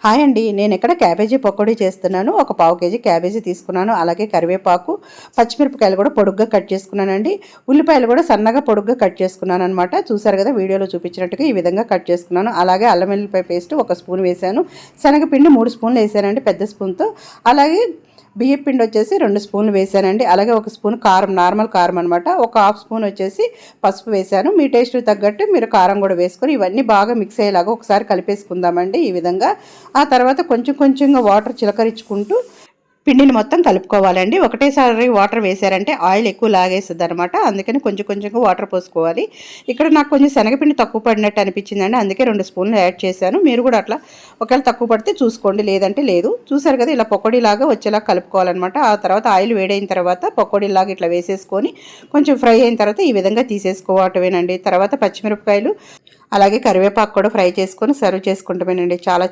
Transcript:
Hi అండి, నేను ఇక్కడ క్యాబేజీ పకోడీ చేస్తున్నాను. ఒక పావు కేజీ క్యాబేజీ తీసుకున్నాను. అలాగే కరివేపాకు, పచ్చిమిరపకాయలు కూడా పొడుగ్గా కట్ చేసుకున్నానండి. ఉల్లిపాయలు కూడా సన్నగా పొడుగ్గా కట్ చేసుకున్నాను అనమాట. చూసారు కదా, వీడియోలో చూపించినట్టుగా ఈ విధంగా కట్ చేసుకున్నాను. అలాగే అల్లం వెల్లుల్లిపాయ పేస్ట్ 1 స్పూన్ వేసాను. శనగపిండి 3 స్పూన్లు వేసానండి పెద్ద స్పూన్తో. అలాగే బియ్యం పిండి వచ్చేసి 2 స్పూన్లు వేసానండి. అలాగే 1 స్పూన్ కారం, నార్మల్ కారం అనమాట. ఒక హాఫ్ స్పూన్ వచ్చేసి పసుపు వేసాను. మీ టేస్ట్ తగ్గట్టు మీరు కారం కూడా వేసుకొని ఇవన్నీ బాగా మిక్స్ అయ్యేలాగా ఒకసారి కలిపేసుకుందామండి ఈ విధంగా. ఆ తర్వాత కొంచెం కొంచెంగా వాటర్ చిలకరించుకుంటూ పిండిని మొత్తం కలుపుకోవాలండి. ఒకటేసారి వాటర్ వేసారంటే ఆయిల్ ఎక్కువ లాగేస్తుంది అనమాట. అందుకని కొంచెం కొంచెంగా వాటర్ పోసుకోవాలి. ఇక్కడ నాకు కొంచెం శనగపిండి తక్కువ పడినట్టు అనిపించిందండి, అందుకే 2 స్పూన్లు యాడ్ చేశాను. మీరు కూడా అట్లా ఒకవేళ తక్కువ పడితే చూసుకోండి, లేదంటే లేదు. చూసారు కదా, ఇలా పకోడీలాగా వచ్చేలా కలుపుకోవాలన్నమాట. ఆ తర్వాత ఆయిల్ వేడైన తర్వాత పకోడీలాగా ఇట్లా వేసేసుకొని కొంచెం ఫ్రై అయిన తర్వాత ఈ విధంగా తీసేసుకోవటమేనండి. తర్వాత పచ్చిమిరపకాయలు అలాగే కరివేపాకు కూడా ఫ్రై చేసుకొని సర్వ్ చేసుకుంటామేనండి. చాలా